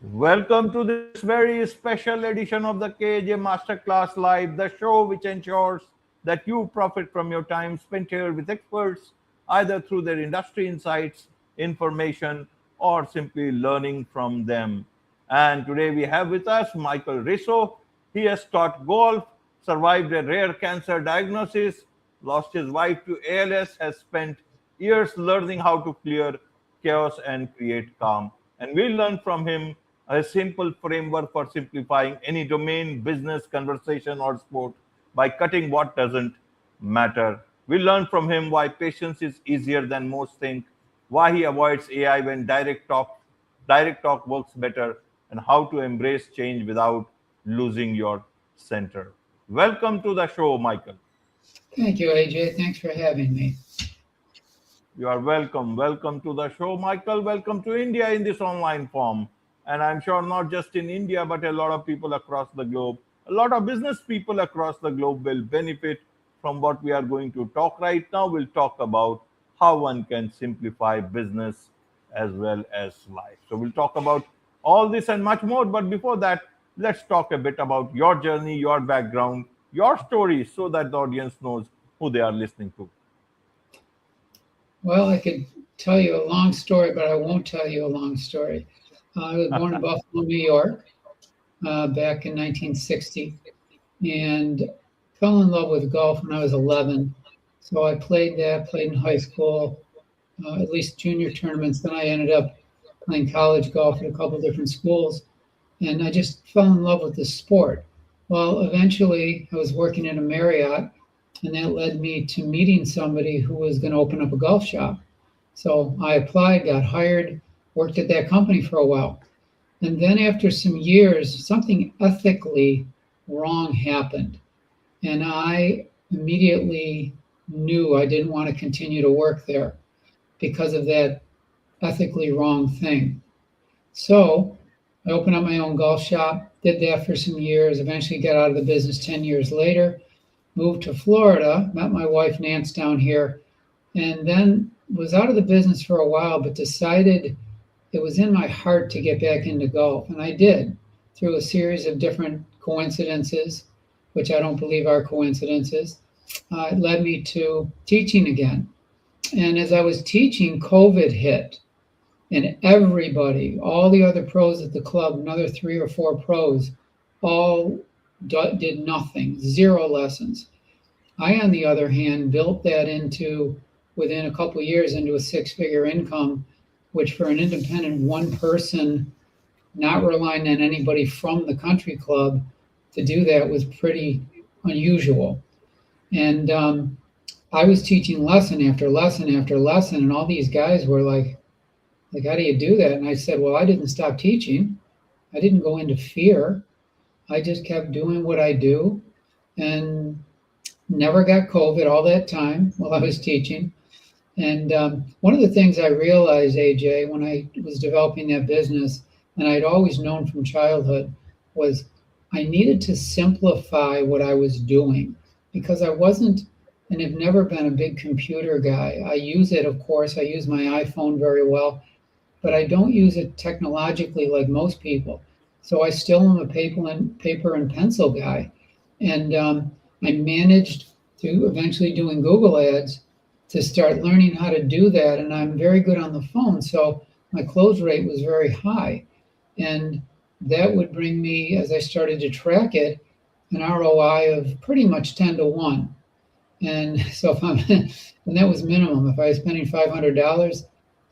Welcome to this very special edition of the KAJ Masterclass Live, the show which ensures that you profit from your time spent here with experts, either through their industry insights, information, or simply learning from them. And today we have with us Michael Riso. He has taught golf, survived a rare cancer diagnosis, lost his wife to ALS, has spent years learning how to clear chaos and create calm. And we learn from him a simple framework for simplifying any domain, business, conversation, or sport by cutting what doesn't matter. We learn from him why patience is easier than most think, why he avoids AI when direct talk works better, and how to embrace change without losing your center. Welcome to the show, Michael. Thank you, AJ. Thanks for having me. You are welcome. Welcome to the show, Michael. Welcome to India in this online form. And I'm sure not just in India, but a lot of people across the globe, a lot of business people across the globe will benefit from what we are going to talk right now. We'll talk about how one can simplify business as well as life. So we'll talk about all this and much more. But before that, let's talk a bit about your journey, your background, your story, so that the audience knows who they are listening to. Well, I could tell you a long story, but I won't tell you a long story. I was born in Buffalo, New York, back in 1960, and fell in love with golf when I was 11. So I played in high school, at least junior tournaments. Then I ended up playing college golf at a couple different schools, and I just fell in love with the sport. Well, eventually, I was working in a Marriott, and that led me to meeting somebody who was going to open up a golf shop. So I applied, got hired, worked at that company for a while. And then after some years, something ethically wrong happened. And I immediately knew I didn't want to continue to work there because of that ethically wrong thing. So I opened up my own golf shop, did that for some years, eventually got out of the business 10 years later, moved to Florida, met my wife Nance down here, and then was out of the business for a while, but decided it was in my heart to get back into golf. And I did through a series of different coincidences, which I don't believe are coincidences. It led me to teaching again. And as I was teaching, COVID hit. And everybody, all the other pros at the club, another 3 or 4 pros, all did nothing, zero lessons. I, on the other hand, built that into, within a couple of years, into a six-figure income, which for an independent one person, not relying on anybody from the country club to do that was pretty unusual. And I was teaching lesson after lesson after lesson, and all these guys were like, how do you do that? And I said, well, I didn't stop teaching. I didn't go into fear. I just kept doing what I do and never got COVID all that time while I was teaching. And one of the things I realized, AJ, when I was developing that business, and I'd always known from childhood, was I needed to simplify what I was doing because I wasn't and have never been a big computer guy. I use it, of course, I use my iPhone very well, but I don't use it technologically like most people. So I still am a paper and pencil guy. And I managed to eventually doing Google ads to start learning how to do that. And I'm very good on the phone. So my close rate was very high. And that would bring me, as I started to track it, an ROI of pretty much 10 to 1. And so if I'm, and that was minimum. If I was spending $500,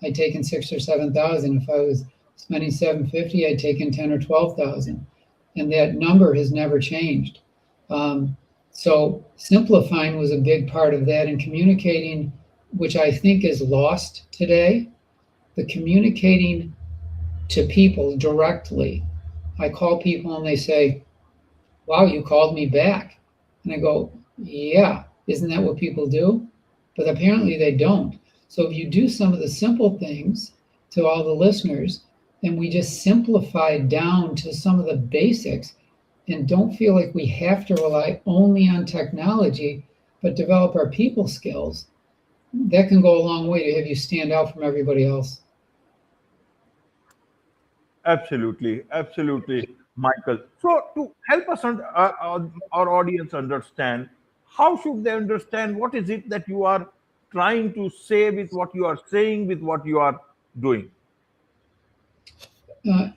I'd taken 6 or 7,000. If I was spending 750, I'd taken 10 or 12,000. And that number has never changed. So simplifying was a big part of that, and communicating, which I think is lost today, the communicating to people directly. I call people and they say, wow, you called me back. And I go, yeah, isn't that what people do? But apparently they don't. So if you do some of the simple things to all the listeners, and we just simplify down to some of the basics and don't feel like we have to rely only on technology, but develop our people skills, that can go a long way to have you stand out from everybody else. Absolutely, absolutely, Michael. So, to help us our audience understand, how should they understand what is it that you are trying to say with what you are saying, with what you are doing? Uh,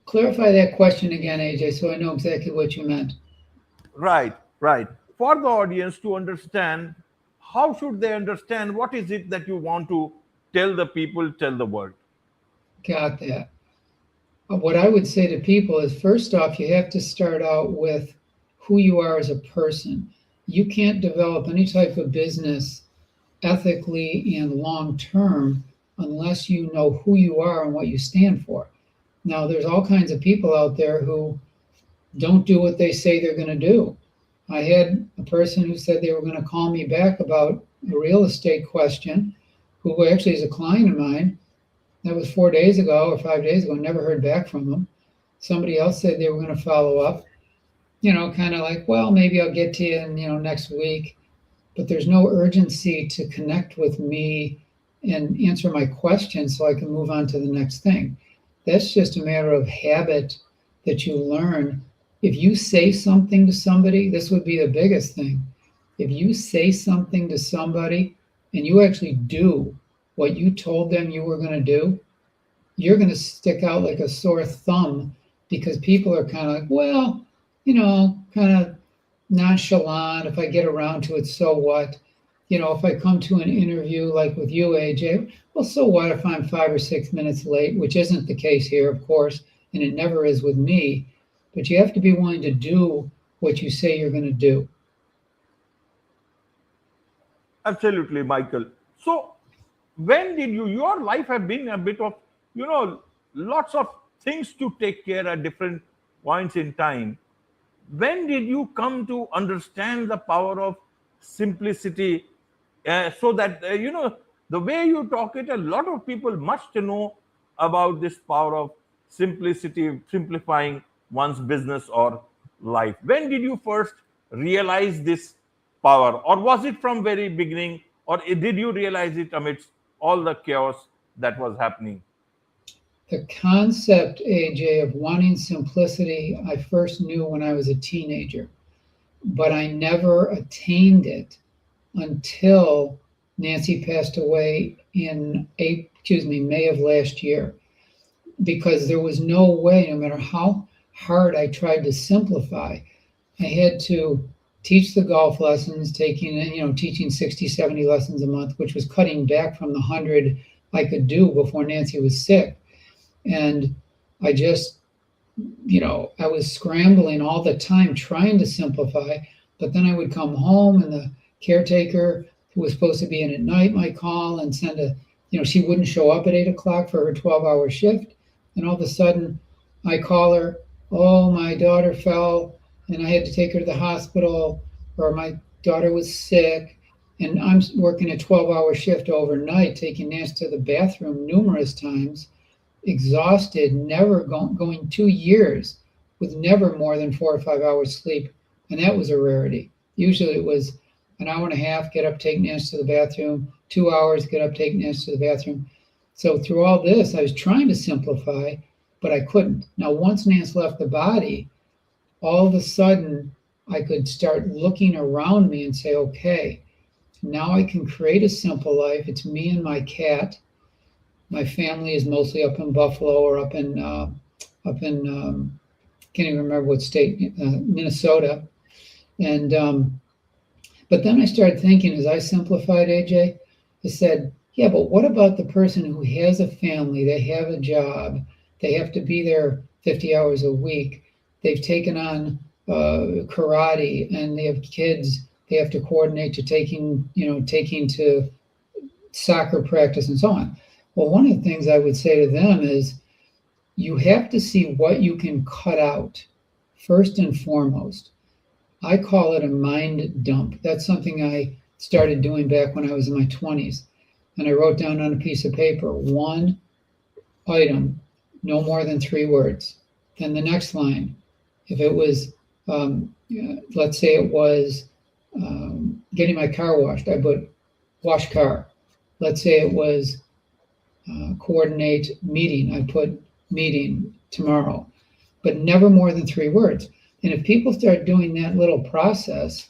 Clarify that question again, AJ, so I know exactly what you meant. Right, right. For the audience to understand, how should they understand what is it that you want to tell the people, tell the world? Got that. What I would say to people is first off, you have to start out with who you are as a person. You can't develop any type of business ethically and long term unless you know who you are and what you stand for. Now, there's all kinds of people out there who don't do what they say they're going to do. I had a person who said they were going to call me back about a real estate question, who actually is a client of mine. That was 4 days ago or 5 days ago. Never heard back from them. Somebody else said they were going to follow up. Kind of like, well, maybe I'll get to you in next week. But there's no urgency to connect with me and answer my questions so I can move on to the next thing. That's just a matter of habit that you learn. If you say something to somebody, this would be the biggest thing. If you say something to somebody and you actually do what you told them you were going to do, you're going to stick out like a sore thumb because people are kind of like, well, kind of nonchalant. If I get around to it, so what? If I come to an interview like with you, AJ, well, so what if I'm 5 or 6 minutes late, which isn't the case here, of course, and it never is with me. But you have to be willing to do what you say you're going to do. Absolutely, Michael. So, when did your life have been a bit of, lots of things to take care at different points in time? When did you come to understand the power of simplicity, so that, the way you talk it, a lot of people must know about this power of simplicity, simplifying one's business or life? When did you first realize this power, or was it from very beginning, or did you realize it amidst all the chaos that was happening? The concept, AJ, of wanting simplicity, I first knew when I was a teenager, but I never attained it until Nancy passed away in May of last year, because there was no way, no matter how hard I tried to simplify, I had to teach the golf lessons, teaching 60, 70 lessons a month, which was cutting back from the 100 I could do before Nancy was sick. And I just, I was scrambling all the time trying to simplify. But then I would come home and the caretaker who was supposed to be in at night might call and send she wouldn't show up at 8 o'clock for her 12-hour shift. And all of a sudden I call her, oh, my daughter fell and I had to take her to the hospital, or my daughter was sick. And I'm working a 12-hour shift overnight, taking Nancy to the bathroom numerous times, exhausted, never going 2 years with never more than 4 or 5 hours sleep. And that was a rarity. Usually it was an hour and a half, get up, take Nancy to the bathroom, 2 hours, get up, take Nancy to the bathroom. So through all this, I was trying to simplify, but I couldn't. Now, once Nancy left the body, all of a sudden I could start looking around me and say, okay, now I can create a simple life. It's me and my cat. My family is mostly up in Buffalo or up in can't even remember what state, Minnesota. And but then I started thinking, as I simplified, AJ, I said, yeah, but what about the person who has a family? They have a job. They have to be there 50 hours a week. They've taken on karate, and they have kids. They have to coordinate to taking to soccer practice and so on. Well, one of the things I would say to them is you have to see what you can cut out first and foremost. I call it a mind dump. That's something I started doing back when I was in my 20s. And I wrote down on a piece of paper, one item, no more than 3 words. Then the next line, if it was, let's say it was getting my car washed, I put wash car. Let's say it was coordinate meeting, I put meeting tomorrow, but never more than 3 words. And if people start doing that little process,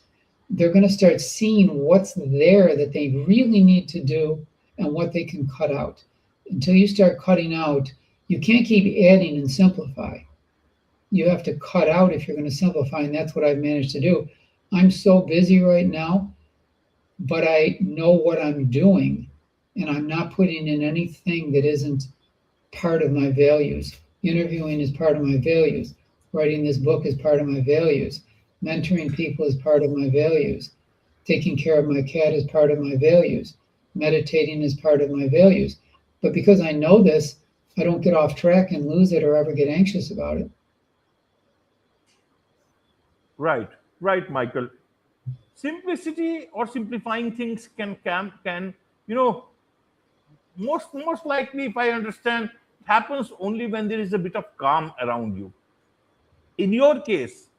they're going to start seeing what's there that they really need to do and what they can cut out. Until you start cutting out, you can't keep adding and simplify. You have to cut out if you're going to simplify, and that's what I've managed to do. I'm so busy right now, but I know what I'm doing, and I'm not putting in anything that isn't part of my values. Interviewing is part of my values. Writing this book is part of my values. Mentoring people is part of my values. Taking care of my cat is part of my values. Meditating is part of my values. But because I know this, I don't get off track and lose it or ever get anxious about it. Right, right, Michael. Simplicity or simplifying things can you know most likely, if I understand, it happens only when there is a bit of calm around you. In your case,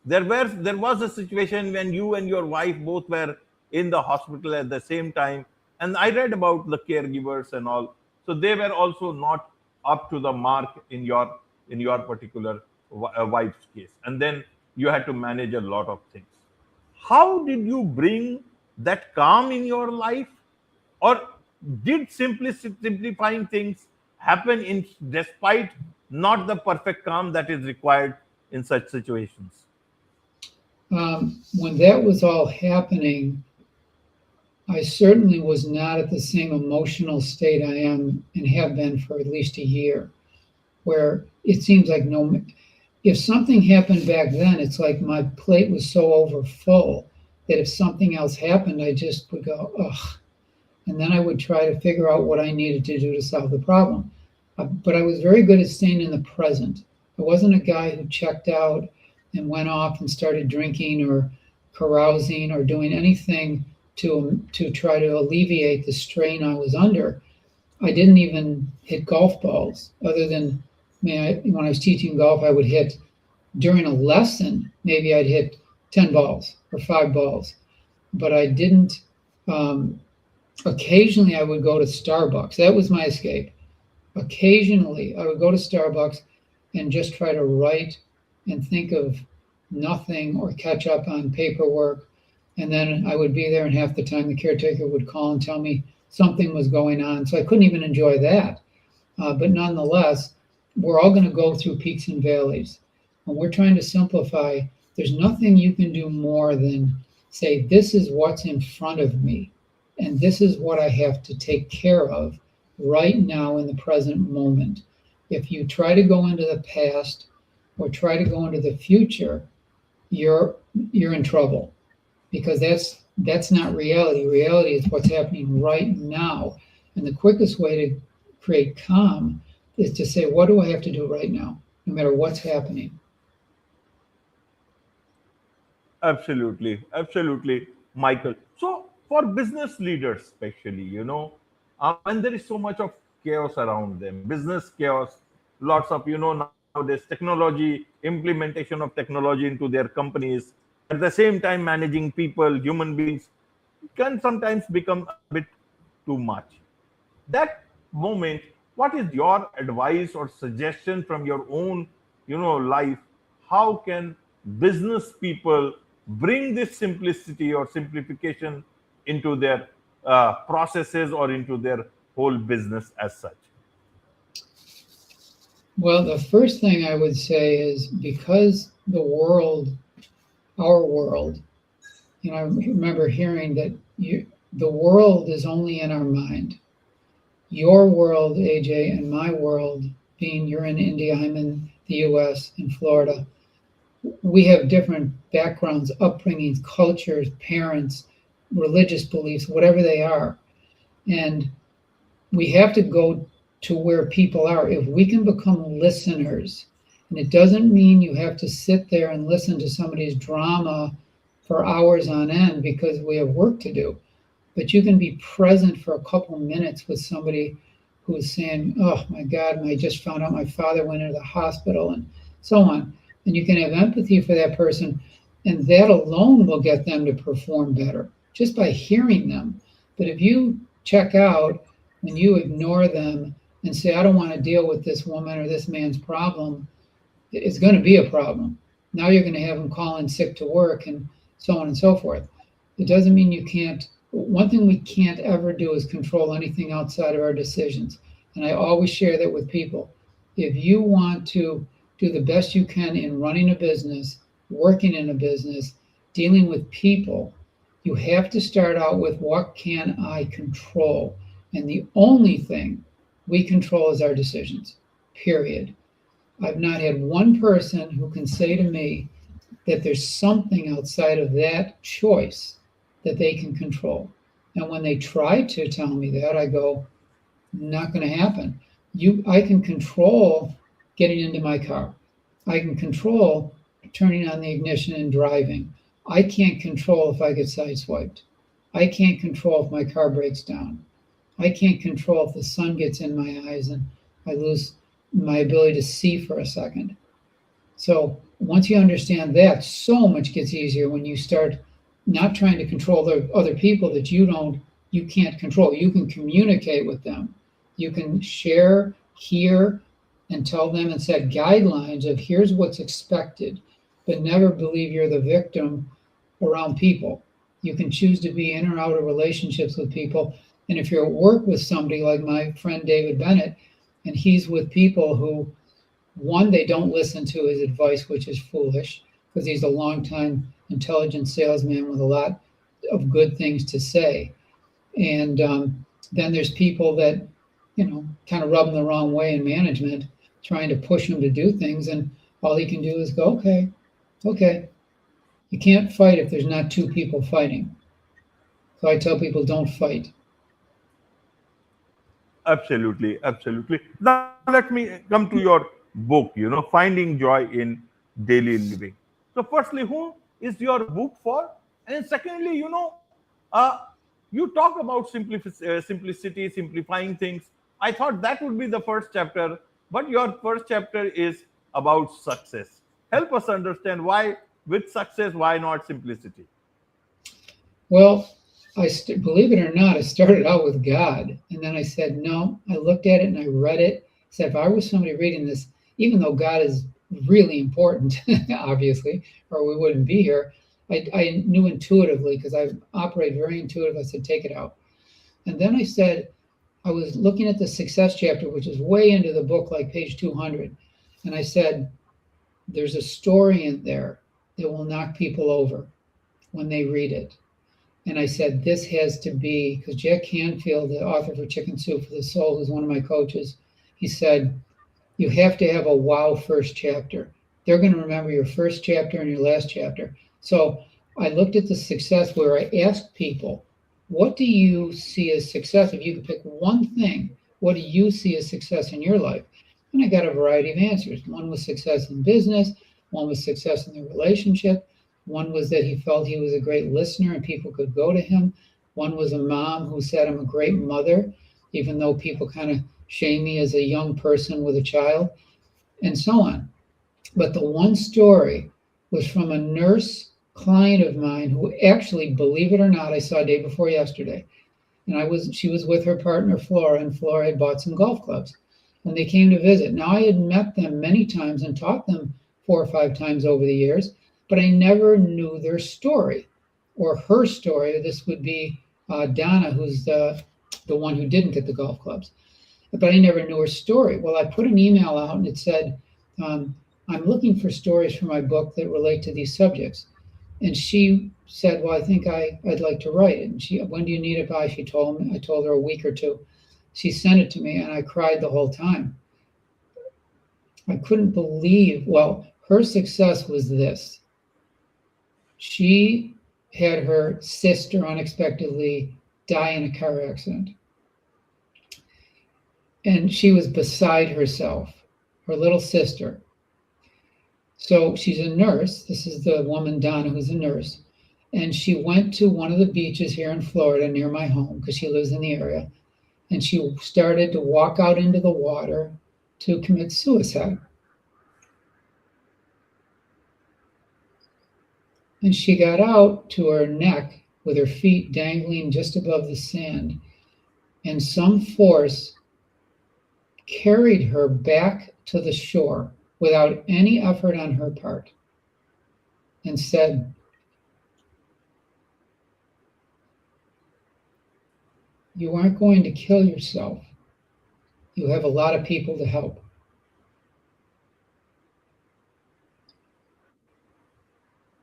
there was a situation when you and your wife both were in the hospital at the same time, and I read about the caregivers and all. So they were also not up to the mark in your particular wife's case, and then you had to manage a lot of things. How did you bring that calm in your life, or did simplifying things happen in despite not the perfect calm that is required in such situations? When that was all happening, I certainly was not at the same emotional state I am and have been for at least a year, where it seems like no, if something happened back then, it's like my plate was so over full that if something else happened, I just would go, ugh. And then I would try to figure out what I needed to do to solve the problem. But I was very good at staying in the present. I wasn't a guy who checked out and went off and started drinking or carousing or doing anything to try to alleviate the strain I was under. I didn't even hit golf balls, other than, when I was teaching golf, I would hit during a lesson, maybe I'd hit 10 balls or 5 balls, but I didn't. Occasionally, I would go to Starbucks. That was my escape. Occasionally, I would go to Starbucks and just try to write and think of nothing or catch up on paperwork. And then I would be there, and half the time the caretaker would call and tell me something was going on. So I couldn't even enjoy that. But nonetheless, we're all going to go through peaks and valleys. When we're trying to simplify, there's nothing you can do more than say, this is what's in front of me, and this is what I have to take care of right now in the present moment. If you try to go into the past or try to go into the future, you're in trouble, because that's not reality. Reality is what's happening right now. And the quickest way to create calm is to say, what do I have to do right now, no matter what's happening? Absolutely, absolutely, Michael. So, for business leaders, especially, when there is so much of chaos around them, business chaos, lots of, nowadays technology, implementation of technology into their companies, at the same time managing people, human beings, can sometimes become a bit too much. That moment, what is your advice or suggestion from your own life? How can business people bring this simplicity or simplification into their processes or into their whole business as such? Well, the first thing I would say is, because the world, our world, I remember hearing that the world is only in our mind. Your world, AJ, and my world, being you're in India, I'm in the US, in Florida, we have different backgrounds, upbringings, cultures, parents, religious beliefs, whatever they are. And we have to go to where people are. If we can become listeners, and it doesn't mean you have to sit there and listen to somebody's drama for hours on end because we have work to do, but you can be present for a couple minutes with somebody who's saying, oh my God, I just found out my father went into the hospital, and so on. And you can have empathy for that person, and that alone will get them to perform better just by hearing them. But if you check out and you ignore them and say, I don't want to deal with this woman or this man's problem, it's going to be a problem. Now you're going to have them call in sick to work and so on and so forth. It doesn't mean you can't. One thing we can't ever do is control anything outside of our decisions. And I always share that with people. If you want to do the best you can in running a business, working in a business, dealing with people, you have to start out with what can I control? And the only thing we control is our decisions, period. I've not had one person who can say to me that there's something outside of that choice that they can control. And when they try to tell me that, I go, not going to happen. I can control getting into my car. I can control turning on the ignition and driving. I can't control if I get sideswiped. I can't control if my car breaks down. I can't control if the sun gets in my eyes and I lose my ability to see for a second. So once you understand that, so much gets easier when you start not trying to control the other people that you can't control. You can communicate with them. You can share, hear, and tell them and set guidelines of here's what's expected, but never believe you're the victim around people. You can choose to be in or out of relationships with people. And if you're at work with somebody like my friend David Bennett, and he's with people who, one, they don't listen to his advice, which is foolish, because he's a longtime intelligent salesman with a lot of good things to say. And then there's people that, kind of rub him the wrong way in management, trying to push him to do things. And all he can do is go, okay. You can't fight if there's not two people fighting. So I tell people, don't fight. Absolutely, absolutely. Now let me come to your book, Finding Joy in Daily Living. So firstly, who is your book for? And secondly, uh, you talk about simplicity, simplifying things. I thought that would be the first chapter, but your first chapter is about success. Help us understand why, with success, why not simplicity? Well, believe it or not, I started out with God. And then I said, no, I looked at it and I read it. I said, if I was somebody reading this, even though God is really important, obviously, or we wouldn't be here, I knew intuitively, because I operate very intuitive. I said, take it out. And then I said, I was looking at the success chapter, which is way into the book, like page 200. And I said, there's a story in there that will knock people over when they read it. And I said, this has to be, because Jack Canfield, the author for Chicken Soup for the Soul, who's one of my coaches, he said, you have to have a wow first chapter. They're going to remember your first chapter and your last chapter. So I looked at the success where I asked people, what do you see as success? If you could pick one thing, what do you see as success in your life? And I got a variety of answers. One was success in business. One was success in the relationship. One was that he felt he was a great listener and people could go to him. One was a mom who said, I'm a great mother, even though people kind of shame me as a young person with a child, and so on. But the one story was from a nurse client of mine who actually, believe it or not, I saw day before yesterday. And she was with her partner, Flora, and Flora had bought some golf clubs. And they came to visit. Now, I had met them many times and taught them 4 or 5 times over the years, but I never knew their story or her story. This would be Donna, who's the one who didn't get the golf clubs. But I never knew her story. Well, I put an email out and it said, I'm looking for stories for my book that relate to these subjects. And she said, well, I think I'd like to write it. And when do you need it by? She told me. I told her a week or two. She sent it to me and I cried the whole time. I couldn't believe, well, her success was this. She had her sister unexpectedly die in a car accident. And she was beside herself, her little sister. So she's a nurse. This is the woman, Donna, who's a nurse. And she went to one of the beaches here in Florida near my home, because she lives in the area. And she started to walk out into the water to commit suicide. And she got out to her neck with her feet dangling just above the sand. And some force carried her back to the shore without any effort on her part and said, "You aren't going to kill yourself. You have a lot of people to help."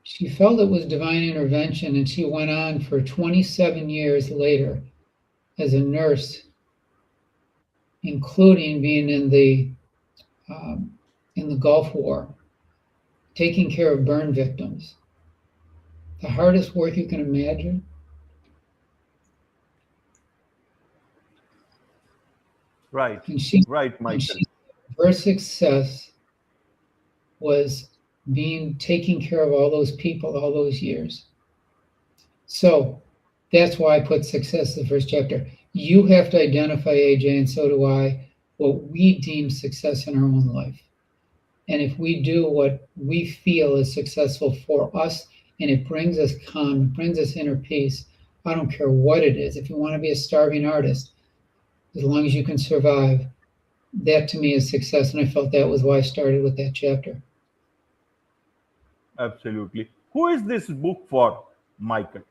She felt it was divine intervention, and she went on for 27 years later as a nurse, including being in the Gulf War, taking care of burn victims. The hardest work you can imagine. Right. And she, Right, Michael. her success was being taking care of all those people all those years. So that's why I put success the first chapter. You have to identify, AJ, and so do I, what we deem success in our own life. And if we do what we feel is successful for us and it brings us calm, it brings us inner peace, I don't care what it is. If you want to be a starving artist, as long as you can survive, that to me is success. And I felt that was why I started with that chapter. Absolutely. Who is this book for, Michael?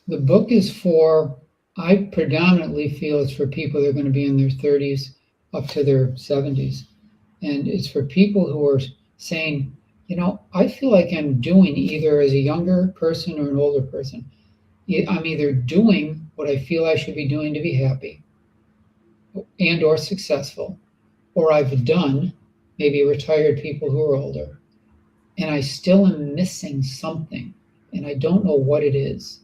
The book is for, I predominantly feel it's for people that are going to be in their 30s up to their 70s. And it's for people who are saying, I feel like I'm doing either as a younger person or an older person. I'm either doing what I feel I should be doing to be happy and or successful, or I've done, maybe retired people who are older, and I still am missing something, and I don't know what it is.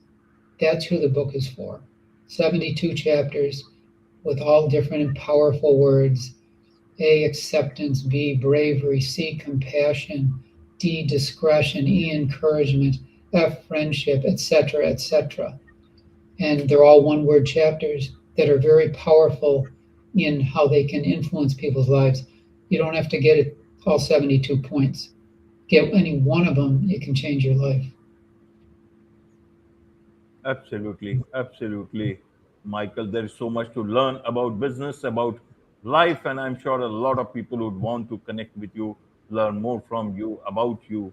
That's who the book is for. 72 chapters with all different and powerful words. A, acceptance. B, bravery. C, compassion. D, discretion. E, encouragement. F, friendship, etc., etc. And they're all one-word chapters that are very powerful in how they can influence people's lives. You don't have to get it all 72 points. Get any one of them, it can change your life. Absolutely. Absolutely, Michael. There is so much to learn about business, about life, and I'm sure a lot of people would want to connect with you, learn more from you, about you,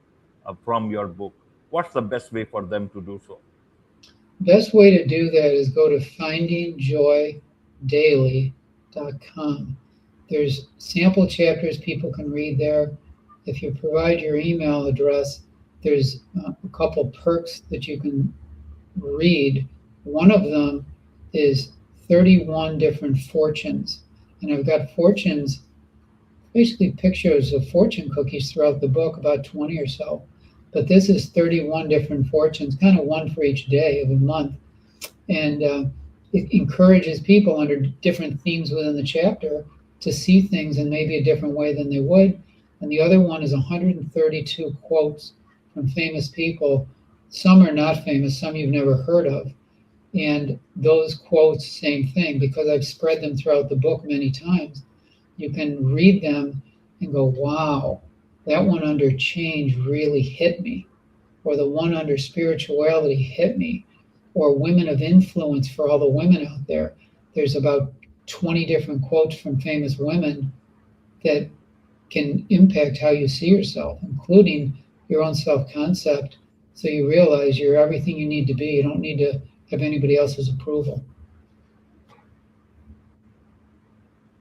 from your book. What's the best way for them to do so? Best way to do that is go to findingjoydaily.com. There's sample chapters people can read there. If you provide your email address, there's a couple perks that you can read. One of them is 31 different fortunes. And I've got fortunes, basically pictures of fortune cookies throughout the book, about 20 or so. But this is 31 different fortunes, kind of one for each day of a month. And it encourages people under different themes within the chapter to see things in maybe a different way than they would. And the other one is 132 quotes from famous people. Some are not famous, some you've never heard of. And those quotes, same thing, because I've spread them throughout the book many times. You can read them and go, wow, that one under change really hit me. Or the one under spirituality hit me. Or women of influence for all the women out there. There's about 20 different quotes from famous women that can impact how you see yourself, including your own self-concept. So you realize you're everything you need to be. You don't need to have anybody else's approval.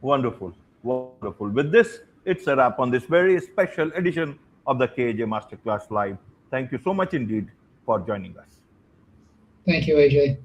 Wonderful. Wonderful. With this, it's a wrap on this very special edition of the KAJ Masterclass Live. Thank you so much indeed for joining us. Thank you, AJ.